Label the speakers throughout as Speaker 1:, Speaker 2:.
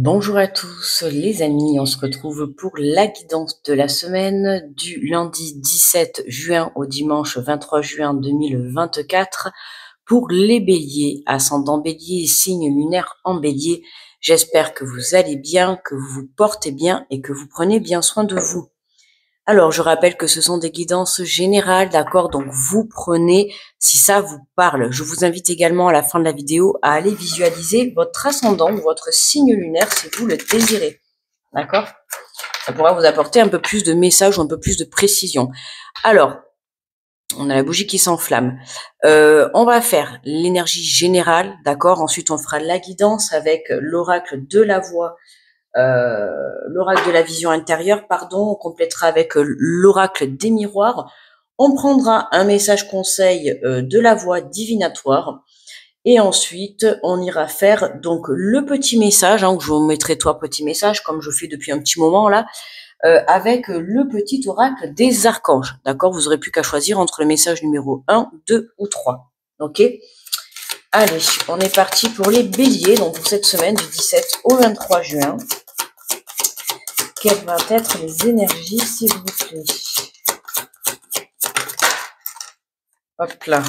Speaker 1: Bonjour à tous les amis, on se retrouve pour la guidance de la semaine du lundi 17 juin au dimanche 23 juin 2024 pour les béliers, ascendant bélier et signe lunaire en bélier. J'espère que vous allez bien, que vous vous portez bien et que vous prenez bien soin de vous. Alors, je rappelle que ce sont des guidances générales, d'accord? Donc, vous prenez si ça vous parle. Je vous invite également à la fin de la vidéo à aller visualiser votre ascendant ou votre signe lunaire si vous le désirez, d'accord? Ça pourra vous apporter un peu plus de messages ou un peu plus de précision. Alors, on a la bougie qui s'enflamme. On va faire l'énergie générale, d'accord? Ensuite, on fera la guidance avec l'oracle de la voix, l'oracle de la vision intérieure, pardon, on complétera avec l'oracle des miroirs, on prendra un message conseil de la voix divinatoire, et ensuite on ira faire donc le petit message, que je vous mettrai toi petit message, comme je fais depuis un petit moment là, avec le petit oracle des archanges, d'accord? Vous aurez plus qu'à choisir entre le message numéro 1, 2 ou 3, ok? Allez, on est parti pour les béliers, donc pour cette semaine du 17 au 23 juin. Quelles vont être les énergies, s'il vous plaît? Hop là.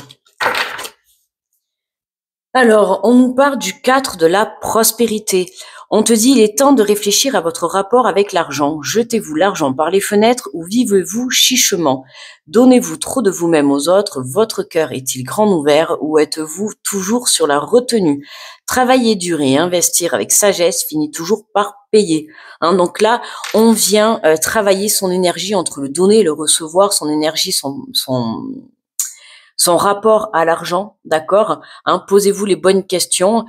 Speaker 1: Alors, on nous parle du 4 de la prospérité. On te dit, il est temps de réfléchir à votre rapport avec l'argent. Jetez-vous l'argent par les fenêtres ou vivez-vous chichement? Donnez-vous trop de vous-même aux autres? Votre cœur est-il grand ouvert ou êtes-vous toujours sur la retenue? Travailler dur et investir avec sagesse finit toujours par payer. Donc là, on vient travailler son énergie entre le donner et le recevoir, son énergie, son rapport à l'argent, d'accord? Posez-vous les bonnes questions.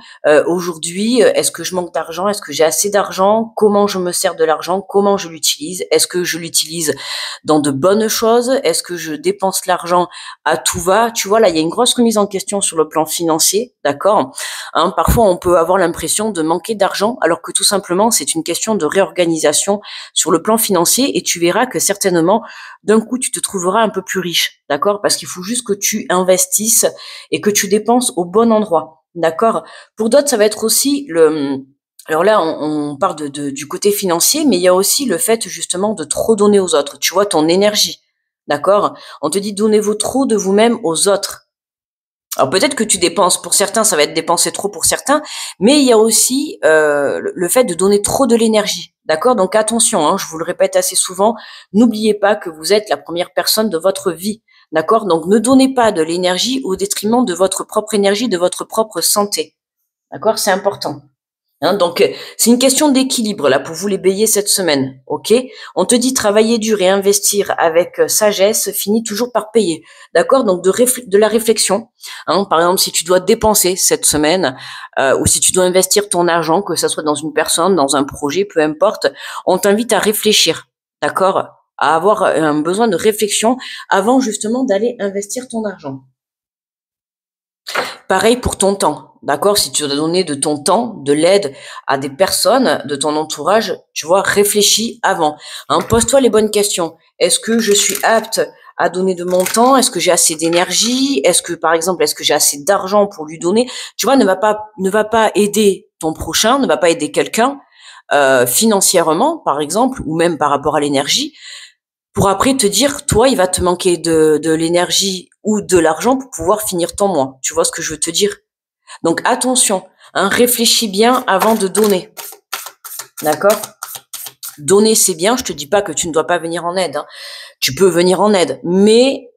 Speaker 1: Aujourd'hui, est-ce que je manque d'argent? Est-ce que j'ai assez d'argent? Comment je me sers de l'argent? Comment je l'utilise? Est-ce que je l'utilise dans de bonnes choses? Est-ce que je dépense l'argent à tout va? Tu vois, là, il y a une grosse remise en question sur le plan financier, d'accord? Parfois, on peut avoir l'impression de manquer d'argent, alors que tout simplement, c'est une question de réorganisation sur le plan financier, et tu verras que certainement, d'un coup, tu te trouveras un peu plus riche, d'accord? Parce qu'il faut juste que tu investisses et que tu dépenses au bon endroit, d'accord? Pour d'autres, ça va être aussi alors là, on parle du côté financier, mais il y a aussi le fait justement de trop donner aux autres. Tu vois, ton énergie, d'accord? On te dit donnez-vous trop de vous-même aux autres. Alors peut-être que tu dépenses, pour certains, ça va être dépenser trop pour certains, mais il y a aussi le fait de donner trop de l'énergie, d'accord? Donc attention, je vous le répète assez souvent, n'oubliez pas que vous êtes la première personne de votre vie, d'accord? Donc ne donnez pas de l'énergie au détriment de votre propre énergie, de votre propre santé, d'accord? C'est important. Donc, c'est une question d'équilibre là pour vous les béliers cette semaine, ok? On te dit travailler dur et investir avec sagesse finit toujours par payer, d'accord? Donc de la réflexion. Par exemple, si tu dois dépenser cette semaine ou si tu dois investir ton argent, que ça soit dans une personne, dans un projet, peu importe, on t'invite à réfléchir, d'accord? À avoir un besoin de réflexion avant justement d'aller investir ton argent. Pareil pour ton temps, d'accord? Si tu dois donner de ton temps, de l'aide à des personnes de ton entourage, tu vois, réfléchis avant. Pose-toi les bonnes questions. Est-ce que je suis apte à donner de mon temps? Est-ce que j'ai assez d'énergie? Est-ce que, par exemple, est-ce que j'ai assez d'argent pour lui donner? Tu vois, ne va pas aider ton prochain, ne va pas aider quelqu'un financièrement, par exemple, ou même par rapport à l'énergie, pour après te dire, toi, il va te manquer de l'énergie ou de l'argent pour pouvoir finir ton mois. Tu vois ce que je veux te dire? Donc attention, réfléchis bien avant de donner. D'accord? Donner, c'est bien, je te dis pas que tu ne dois pas venir en aide. Tu peux venir en aide, mais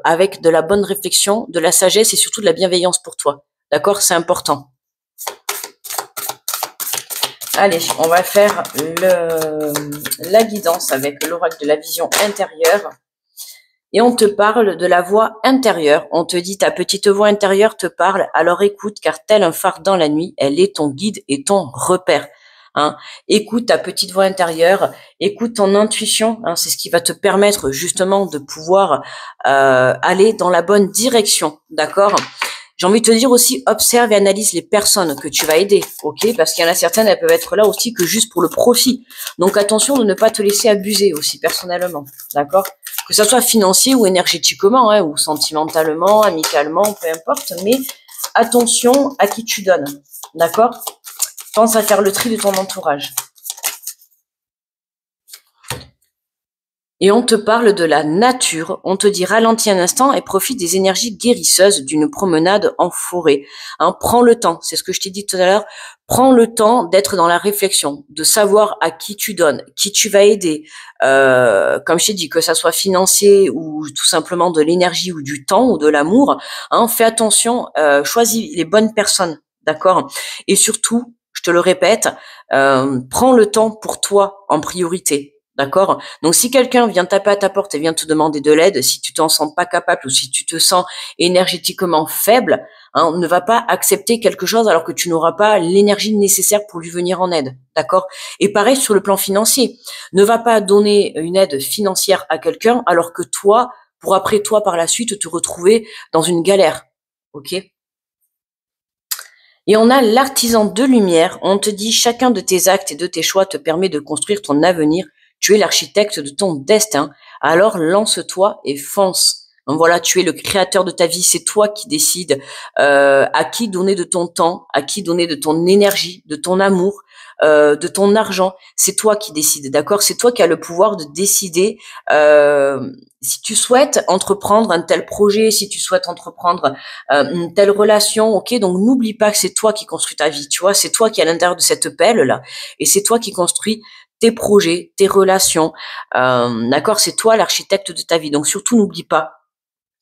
Speaker 1: avec de la bonne réflexion, de la sagesse et surtout de la bienveillance pour toi. D'accord? C'est important. Allez, on va faire la guidance avec l'oracle de la vision intérieure. Et on te parle de la voix intérieure. On te dit ta petite voix intérieure te parle, alors écoute, car tel un phare dans la nuit, elle est ton guide et ton repère. Écoute ta petite voix intérieure, écoute ton intuition, c'est ce qui va te permettre justement de pouvoir aller dans la bonne direction, d'accord? J'ai envie de te dire aussi, observe et analyse les personnes que tu vas aider, ok? Parce qu'il y en a certaines, elles peuvent être là aussi que juste pour le profit. Donc attention de ne pas te laisser abuser aussi personnellement, d'accord? Que ça soit financier ou énergétiquement, ou sentimentalement, amicalement, peu importe, mais attention à qui tu donnes, d'accord? pense à faire le tri de ton entourage. Et on te parle de la nature, on te dit ralentis un instant et profite des énergies guérisseuses d'une promenade en forêt. Hein, prends le temps, c'est ce que je t'ai dit tout à l'heure, prends le temps d'être dans la réflexion, de savoir à qui tu donnes, qui tu vas aider, comme je t'ai dit, que ça soit financier ou tout simplement de l'énergie ou du temps ou de l'amour, hein, fais attention, choisis les bonnes personnes, d'accord? Et surtout, je te le répète, prends le temps pour toi en priorité. D'accord? Donc, si quelqu'un vient taper à ta porte et vient te demander de l'aide, si tu t'en sens pas capable ou si tu te sens énergétiquement faible, hein, ne va pas accepter quelque chose alors que tu n'auras pas l'énergie nécessaire pour lui venir en aide. D'accord? Et pareil sur le plan financier. Ne va pas donner une aide financière à quelqu'un alors que toi, pour après toi par la suite te retrouver dans une galère. Ok? Et on a l'artisan de lumière. On te dit chacun de tes actes et de tes choix te permet de construire ton avenir. Tu es l'architecte de ton destin. Alors lance-toi et fonce. Donc voilà, tu es le créateur de ta vie. C'est toi qui décides à qui donner de ton temps, à qui donner de ton énergie, de ton amour, de ton argent. C'est toi qui décides, d'accord? C'est toi qui as le pouvoir de décider si tu souhaites entreprendre un tel projet, si tu souhaites entreprendre une telle relation, ok, donc n'oublie pas que c'est toi qui construis ta vie, tu vois, c'est toi qui es à l'intérieur de cette pelle là, et c'est toi qui construis tes projets, tes relations, d'accord, c'est toi l'architecte de ta vie, donc surtout n'oublie pas.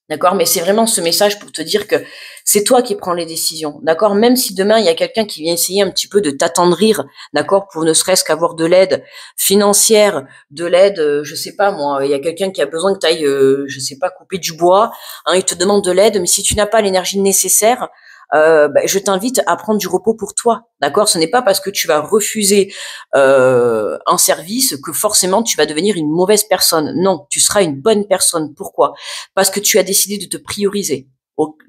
Speaker 1: D'accord, mais c'est vraiment ce message pour te dire que c'est toi qui prends les décisions. D'accord, même si demain il y a quelqu'un qui vient essayer un petit peu de t'attendrir, d'accord, pour ne serait-ce qu'avoir de l'aide financière, de l'aide, je sais pas moi, il y a quelqu'un qui a besoin que tu ailles, je sais pas, couper du bois, hein, il te demande de l'aide, mais si tu n'as pas l'énergie nécessaire, je t'invite à prendre du repos pour toi. D'accord, ce n'est pas parce que tu vas refuser un service que forcément tu vas devenir une mauvaise personne. Non, tu seras une bonne personne. Pourquoi? Parce que tu as décidé de te prioriser.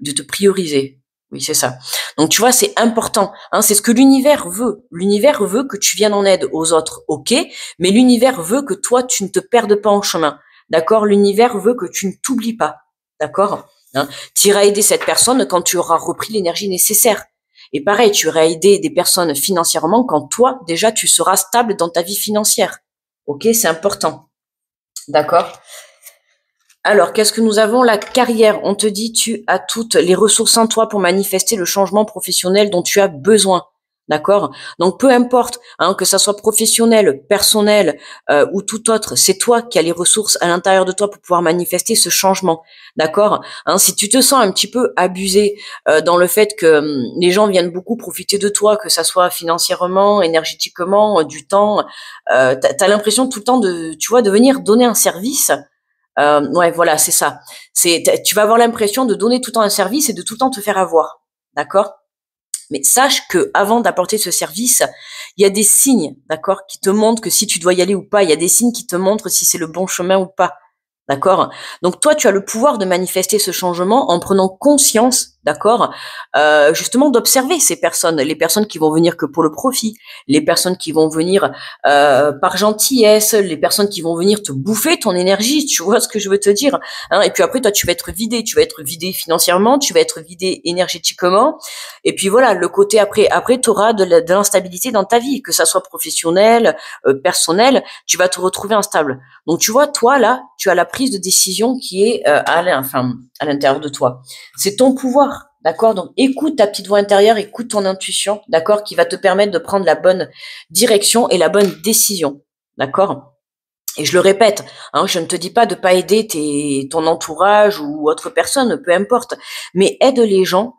Speaker 1: De te prioriser. Oui, c'est ça. Donc, tu vois, c'est important. Hein, c'est ce que l'univers veut. L'univers veut que tu viennes en aide aux autres, ok, mais l'univers veut que toi, tu ne te perdes pas en chemin. D'accord? L'univers veut que tu ne t'oublies pas. D'accord? Hein, tu iras aider cette personne quand tu auras repris l'énergie nécessaire. Et pareil, tu iras aider des personnes financièrement quand toi, déjà, tu seras stable dans ta vie financière. Ok, c'est important. D'accord? Alors, qu'est-ce que nous avons? La carrière. On te dit, tu as toutes les ressources en toi pour manifester le changement professionnel dont tu as besoin. D'accord? Donc, peu importe, hein, que ça soit professionnel, personnel ou tout autre, c'est toi qui as les ressources à l'intérieur de toi pour pouvoir manifester ce changement. D'accord? Hein, si tu te sens un petit peu abusé dans le fait que les gens viennent beaucoup profiter de toi, que ça soit financièrement, énergétiquement, du temps, t'as l'impression tout le temps de, tu vois, de venir donner un service. Ouais, voilà, c'est ça. Tu vas avoir l'impression de donner tout le temps un service et de tout le temps te faire avoir. D'accord? Mais sache que avant d'apporter ce service, il y a des signes, d'accord, qui te montrent que si tu dois y aller ou pas. Il y a des signes qui te montrent si c'est le bon chemin ou pas. D'accord? Donc toi, tu as le pouvoir de manifester ce changement en prenant conscience, d'accord, justement d'observer ces personnes, les personnes qui vont venir que pour le profit, les personnes qui vont venir par gentillesse, les personnes qui vont venir te bouffer ton énergie, tu vois ce que je veux te dire, hein, et puis après, toi, tu vas être vidé financièrement, tu vas être vidé énergétiquement, et puis voilà, le côté après, tu auras de l'instabilité dans ta vie, que ça soit professionnel, personnel, tu vas te retrouver instable. Donc tu vois, toi là, tu as la prise de décision qui est à l'intérieur de toi. C'est ton pouvoir, d'accord? Donc écoute ta petite voix intérieure, écoute ton intuition, d'accord, qui va te permettre de prendre la bonne direction et la bonne décision, d'accord? Et je le répète, hein, je ne te dis pas de pas aider ton entourage ou autre personne, peu importe, mais aide les gens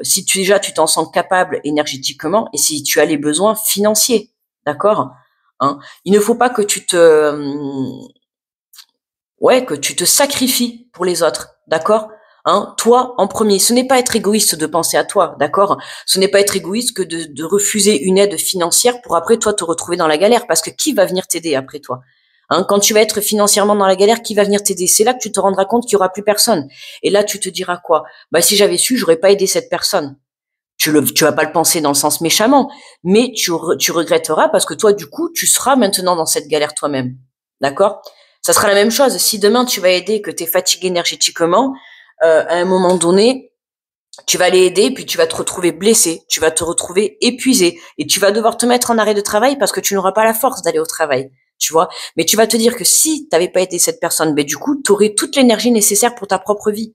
Speaker 1: si déjà tu t'en sens capable énergétiquement et si tu as les besoins financiers, d'accord? Hein, il ne faut pas que que tu te sacrifies pour les autres, d'accord? Hein, toi en premier. Ce n'est pas être égoïste de penser à toi, d'accord? Ce n'est pas être égoïste que de refuser une aide financière pour après toi te retrouver dans la galère, parce que qui va venir t'aider après toi? Hein, quand tu vas être financièrement dans la galère, qui va venir t'aider? C'est là que tu te rendras compte qu'il y aura plus personne. Et là, tu te diras quoi? Bah, si j'avais su, j'aurais pas aidé cette personne. Tu vas pas le penser dans le sens méchamment, mais tu regretteras parce que toi, du coup, tu seras maintenant dans cette galère toi-même. D'accord? Ça sera la même chose. Si demain tu vas aider, que tu es fatigué énergétiquement, à un moment donné, Tu vas les aider, puis tu vas te retrouver blessé, tu vas te retrouver épuisé, et tu vas devoir te mettre en arrêt de travail parce que tu n'auras pas la force d'aller au travail, tu vois. Mais tu vas te dire que si tu n'avais pas été cette personne, ben du coup, tu aurais toute l'énergie nécessaire pour ta propre vie,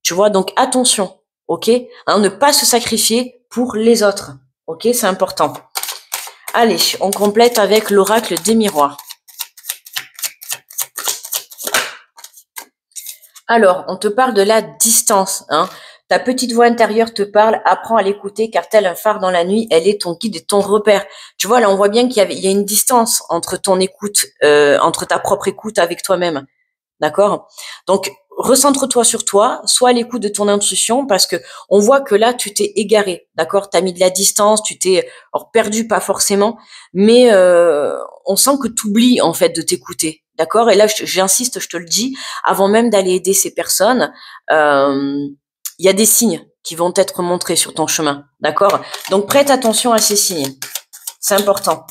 Speaker 1: tu vois. Donc attention, ok, hein, ne pas se sacrifier pour les autres, ok, c'est important. Allez, on complète avec l'oracle des miroirs. Alors, on te parle de la distance, hein. Ta petite voix intérieure te parle, apprends à l'écouter car tel un phare dans la nuit, elle est ton guide et ton repère. Tu vois, là, on voit bien qu'il y a une distance entre ton écoute, entre ta propre écoute avec toi-même. D'accord? Donc, recentre-toi sur toi, sois à l'écoute de ton intuition parce que on voit que là, tu t'es égaré. D'accord? Tu as mis de la distance, tu t'es perdu, pas forcément, mais on sent que tu oublies, en fait, de t'écouter. D'accord? Et là, j'insiste, je te le dis, avant même d'aller aider ces personnes, il y a des signes qui vont être montrés sur ton chemin. D'accord? Donc, prête attention à ces signes. C'est important.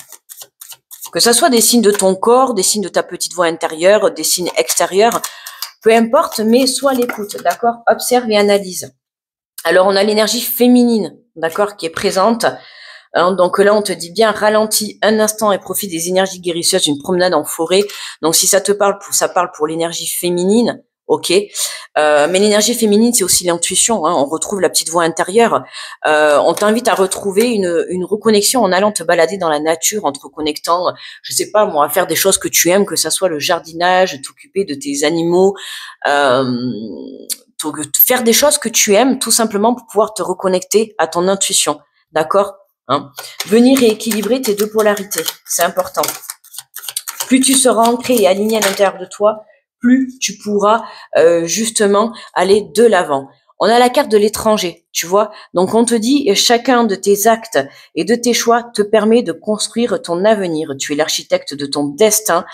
Speaker 1: Que ça soit des signes de ton corps, des signes de ta petite voix intérieure, des signes extérieurs, peu importe, mais sois à l'écoute, d'accord? Observe et analyse. Alors, on a l'énergie féminine, d'accord, qui est présente. Hein, donc là, on te dit bien, ralentis un instant et profite des énergies guérisseuses d'une promenade en forêt. Donc, si ça te parle, ça parle pour l'énergie féminine, ok. Mais l'énergie féminine, c'est aussi l'intuition. Hein, on retrouve la petite voix intérieure. On t'invite à retrouver une reconnexion en allant te balader dans la nature, en te reconnectant, je sais pas moi, à faire des choses que tu aimes, que ça soit le jardinage, t'occuper de tes animaux, euh, faire des choses que tu aimes, tout simplement pour pouvoir te reconnecter à ton intuition. D'accord? Hein, venir rééquilibrer tes deux polarités, c'est important. Plus tu seras ancré et aligné à l'intérieur de toi, plus tu pourras justement aller de l'avant. On a la carte de l'étranger, tu vois. Donc on te dit, chacun de tes actes et de tes choix te permet de construire ton avenir. Tu es l'architecte de ton destin.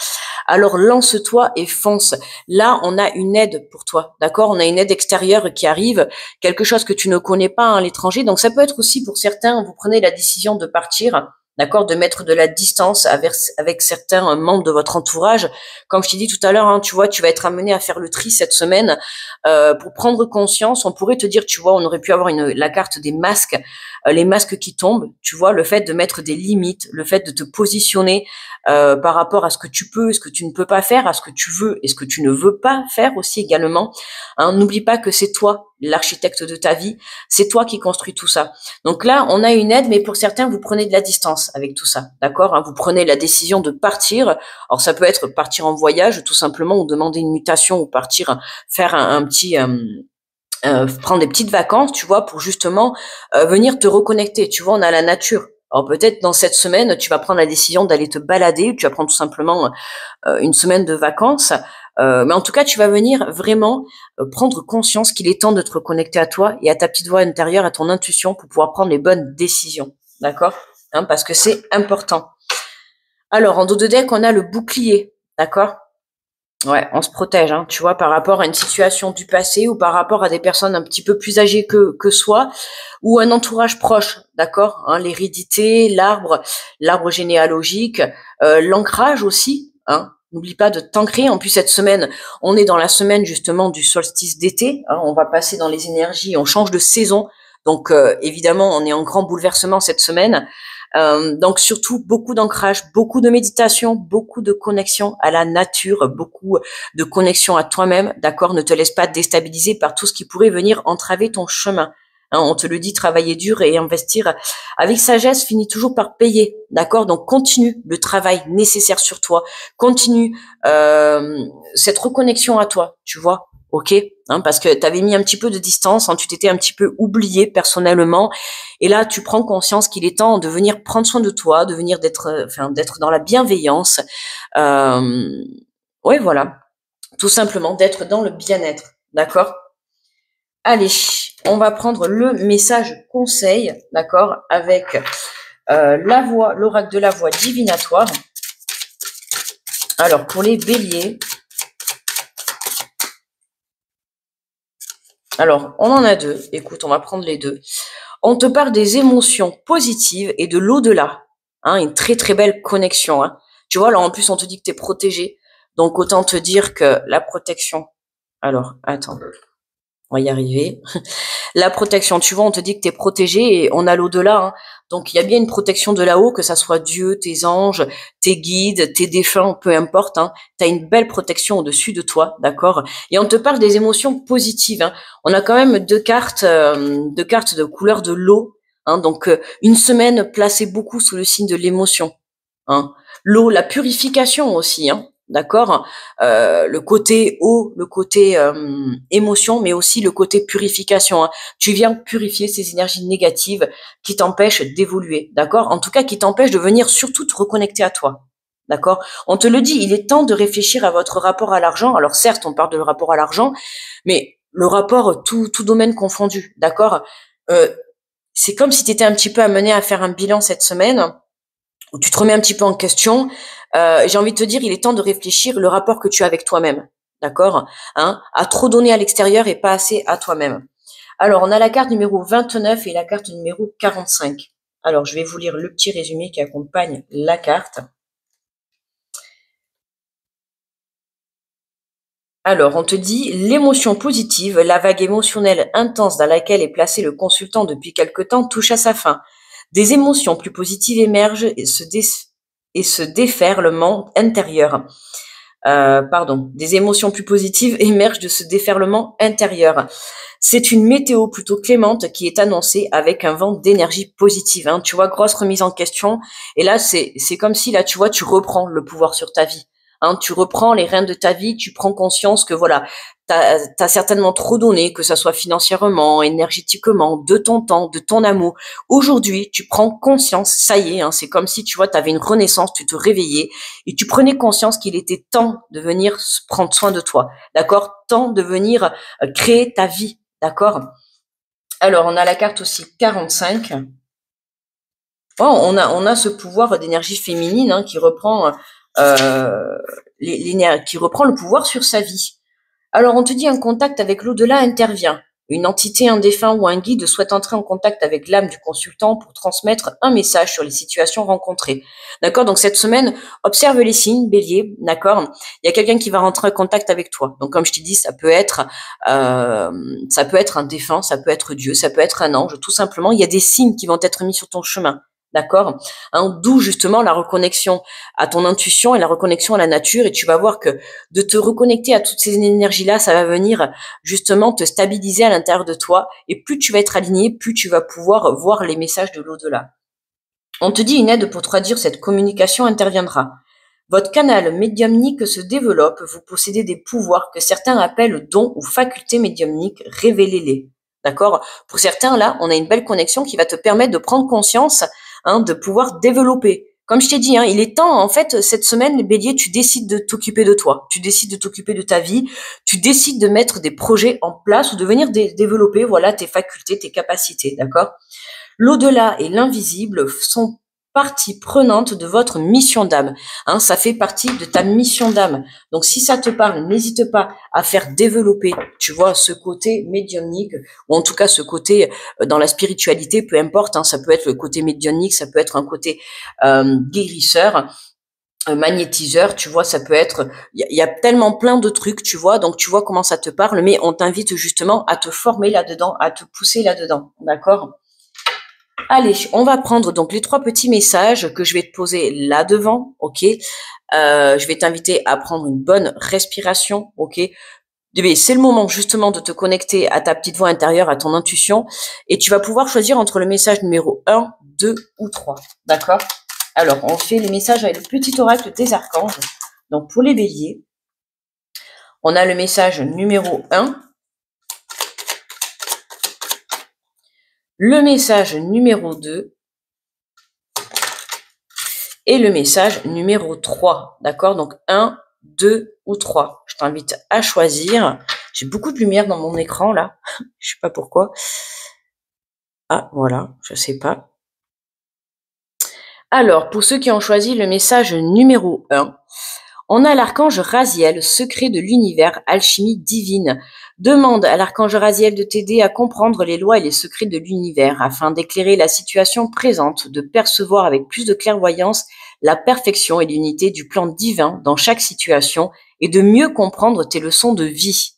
Speaker 1: Alors lance-toi et fonce. Là, on a une aide pour toi, d'accord? On a une aide extérieure qui arrive, quelque chose que tu ne connais pas à l'étranger. Donc ça peut être aussi pour certains, vous prenez la décision de partir, d'accord, de mettre de la distance avec certains membres de votre entourage. Comme je t'ai dit tout à l'heure, hein, tu vois, tu vas être amené à faire le tri cette semaine pour prendre conscience. On pourrait te dire, tu vois, on aurait pu avoir la carte des masques, les masques qui tombent, tu vois, le fait de mettre des limites, le fait de te positionner par rapport à ce que tu peux, ce que tu ne peux pas faire, à ce que tu veux et ce que tu ne veux pas faire aussi également. Hein, n'oublie pas que c'est toi l'architecte de ta vie, c'est toi qui construis tout ça. Donc là, on a une aide, mais pour certains, vous prenez de la distance avec tout ça, d'accord, hein, vous prenez la décision de partir. Alors ça peut être partir en voyage, tout simplement, ou demander une mutation, ou partir faire un petit... prendre des petites vacances, tu vois, pour justement venir te reconnecter. Tu vois, on a la nature. Alors peut-être dans cette semaine, tu vas prendre la décision d'aller te balader, ou tu vas prendre tout simplement une semaine de vacances. Mais en tout cas, tu vas venir vraiment prendre conscience qu'il est temps de te reconnecter à toi et à ta petite voix intérieure, à ton intuition pour pouvoir prendre les bonnes décisions. D'accord, hein, parce que c'est important. Alors, en dos de deck, on a le bouclier. D'accord. Ouais, on se protège, hein, tu vois, par rapport à une situation du passé ou par rapport à des personnes un petit peu plus âgées que soi ou un entourage proche, d'accord, hein, l'hérédité, l'arbre généalogique, l'ancrage aussi, hein. N'oublie pas de t'ancrer. En plus, cette semaine, on est dans la semaine justement du solstice d'été, hein, on va passer dans les énergies, on change de saison. Donc, évidemment, on est en grand bouleversement cette semaine. Donc surtout beaucoup d'ancrage, beaucoup de méditation, beaucoup de connexion à la nature, beaucoup de connexion à toi-même, d'accord? Ne te laisse pas déstabiliser par tout ce qui pourrait venir entraver ton chemin. Hein, on te le dit, travailler dur et investir avec sagesse finit toujours par payer, d'accord? Donc continue le travail nécessaire sur toi, continue cette reconnexion à toi, tu vois? Ok, hein, parce que tu avais mis un petit peu de distance, hein, tu t'étais un petit peu oublié personnellement, et là tu prends conscience qu'il est temps de venir prendre soin de toi, de venir d'être dans la bienveillance. Euh, ouais, voilà, tout simplement d'être dans le bien-être, d'accord? Allez, on va prendre le message conseil, d'accord, avec la voix, l'oracle de la voix divinatoire. Alors pour les béliers, alors on en a deux. Écoute, on va prendre les deux. On te parle des émotions positives et de l'au-delà. Hein, une très très belle connexion. Hein. Tu vois, là en plus on te dit que tu es protégé. Donc autant te dire que la protection. Alors, attends. On va y arriver. La protection, tu vois, on te dit que tu es protégé et on a l'au-delà. Hein. Donc, il y a bien une protection de là-haut, que ça soit Dieu, tes anges, tes guides, tes défunts, peu importe. Hein. Tu as une belle protection au-dessus de toi, d'accord. Et on te parle des émotions positives. Hein. On a quand même deux cartes de couleur de l'eau. Hein. Donc, une semaine placée beaucoup sous le signe de l'émotion. Hein. L'eau, la purification aussi, hein, d'accord. Le côté eau, le côté émotion, mais aussi le côté purification. Hein. Tu viens purifier ces énergies négatives qui t'empêchent d'évoluer, d'accord. En tout cas, qui t'empêchent de venir surtout te reconnecter à toi, d'accord. On te le dit, il est temps de réfléchir à votre rapport à l'argent. Alors certes, on parle de rapport à l'argent, mais le rapport tout domaine confondu, d'accord. C'est comme si tu étais un petit peu amené à faire un bilan cette semaine où tu te remets un petit peu en question. J'ai envie de te dire, il est temps de réfléchir le rapport que tu as avec toi-même, d'accord, hein, à trop donner à l'extérieur et pas assez à toi-même. Alors, on a la carte numéro 29 et la carte numéro 45. Alors, je vais vous lire le petit résumé qui accompagne la carte. Alors, on te dit l'émotion positive, la vague émotionnelle intense dans laquelle est placé le consultant depuis quelque temps touche à sa fin. Des émotions plus positives émergent et se déferlement intérieur. Des émotions plus positives émergent de ce déferlement intérieur. C'est une météo plutôt clémente qui est annoncée avec un vent d'énergie positive. Hein. Tu vois, grosse remise en question. Et là, c'est comme si, là, tu vois, tu reprends le pouvoir sur ta vie. Hein, tu reprends les rênes de ta vie, tu prends conscience que voilà, t'as certainement trop donné, que ça soit financièrement, énergétiquement, de ton temps, de ton amour. Aujourd'hui, tu prends conscience, ça y est, hein, c'est comme si tu vois, t'avais une renaissance, tu te réveillais et tu prenais conscience qu'il était temps de venir prendre soin de toi, d'accord, temps de venir créer ta vie, d'accord. Alors, on a la carte aussi 45. Oh, on a ce pouvoir d'énergie féminine hein, qui reprend qui reprend le pouvoir sur sa vie. Alors, on te dit un contact avec l'au-delà intervient. Une entité, un défunt ou un guide souhaite entrer en contact avec l'âme du consultant pour transmettre un message sur les situations rencontrées. D'accord. Donc, cette semaine, observe les signes, bélier. D'accord. Il y a quelqu'un qui va rentrer en contact avec toi. Donc, comme je t'ai dit, ça peut être un défunt, ça peut être Dieu, ça peut être un ange. Tout simplement, il y a des signes qui vont être mis sur ton chemin. D'accord. Hein, d'où justement la reconnexion à ton intuition et la reconnexion à la nature. Et tu vas voir que de te reconnecter à toutes ces énergies-là, ça va venir justement te stabiliser à l'intérieur de toi. Et plus tu vas être aligné, plus tu vas pouvoir voir les messages de l'au-delà. On te dit une aide pour traduire cette communication interviendra. Votre canal médiumnique se développe, vous possédez des pouvoirs que certains appellent dons ou facultés médiumniques, révélez-les. D'accord. Pour certains, là, on a une belle connexion qui va te permettre de prendre conscience, hein, de pouvoir développer. Comme je t'ai dit, hein, il est temps, en fait, cette semaine, les béliers, tu décides de t'occuper de toi, tu décides de t'occuper de ta vie, tu décides de mettre des projets en place ou de venir développer, voilà, tes facultés, tes capacités, d'accord. L'au-delà et l'invisible sont partie prenante de votre mission d'âme. Hein, ça fait partie de ta mission d'âme. Donc, si ça te parle, n'hésite pas à faire développer, tu vois, ce côté médiumnique, ou en tout cas ce côté dans la spiritualité, peu importe. Hein, ça peut être le côté médiumnique, ça peut être un côté guérisseur, magnétiseur, tu vois, ça peut être, il y a tellement plein de trucs, tu vois, donc tu vois comment ça te parle, mais on t'invite justement à te former là-dedans, à te pousser là-dedans, d'accord. Allez, on va prendre donc les 3 petits messages que je vais te poser là devant, ok. Je vais t'inviter à prendre une bonne respiration, ok. C'est le moment justement de te connecter à ta petite voix intérieure, à ton intuition, et tu vas pouvoir choisir entre le message numéro 1, 2 ou 3, d'accord. Alors, on fait les messages avec le petit oracle des archanges. Donc, pour les béliers, on a le message numéro 1, le message numéro 2, et le message numéro 3, d'accord. Donc 1, 2 ou 3. Je t'invite à choisir. J'ai beaucoup de lumière dans mon écran là. Je sais pas pourquoi. Ah voilà, je sais pas. Alors, pour ceux qui ont choisi le message numéro 1, on a l'archange Raziel, secret de l'univers, alchimie divine. Demande à l'archange Raziel de t'aider à comprendre les lois et les secrets de l'univers afin d'éclairer la situation présente, de percevoir avec plus de clairvoyance la perfection et l'unité du plan divin dans chaque situation et de mieux comprendre tes leçons de vie.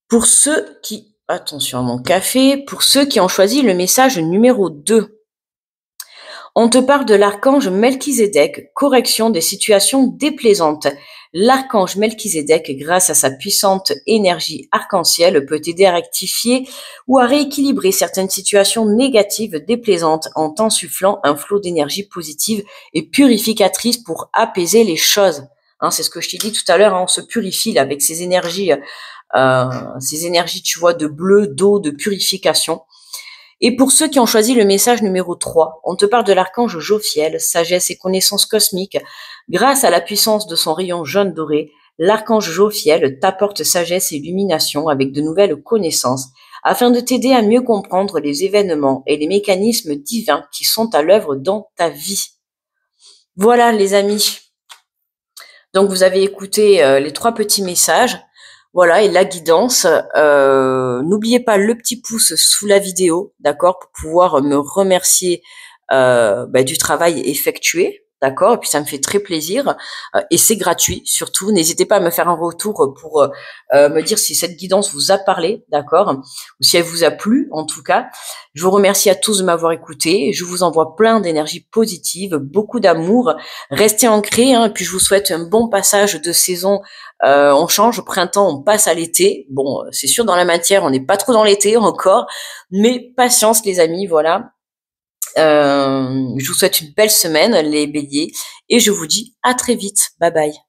Speaker 1: Pour ceux qui, attention à mon café, pour ceux qui ont choisi le message numéro 2, on te parle de l'archange Melchizedek, correction des situations déplaisantes. L'archange Melchizedek, grâce à sa puissante énergie arc-en-ciel, peut t'aider à rectifier ou à rééquilibrer certaines situations négatives déplaisantes en t'insufflant un flot d'énergie positive et purificatrice pour apaiser les choses. Hein, c'est ce que je t'ai dit tout à l'heure, hein, on se purifie là, avec ces énergies, tu vois, de bleu, d'eau, de purification. Et pour ceux qui ont choisi le message numéro 3, on te parle de l'archange Jophiel, sagesse et connaissance cosmique. Grâce à la puissance de son rayon jaune doré, l'archange Jophiel t'apporte sagesse et illumination avec de nouvelles connaissances afin de t'aider à mieux comprendre les événements et les mécanismes divins qui sont à l'œuvre dans ta vie. Voilà les amis. Donc vous avez écouté les 3 petits messages. Voilà, et la guidance, n'oubliez pas le petit pouce sous la vidéo, d'accord, pour pouvoir me remercier du travail effectué, d'accord, et puis ça me fait très plaisir, et c'est gratuit, surtout, n'hésitez pas à me faire un retour pour me dire si cette guidance vous a parlé, d'accord, ou si elle vous a plu, en tout cas. Je vous remercie à tous de m'avoir écouté, je vous envoie plein d'énergie positive, beaucoup d'amour, restez ancrés, hein, et puis je vous souhaite un bon passage de saison. On change au printemps, on passe à l'été. Bon, c'est sûr, dans la matière, on n'est pas trop dans l'été encore, mais patience les amis, voilà. Je vous souhaite une belle semaine, les béliers, et je vous dis à très vite. Bye bye.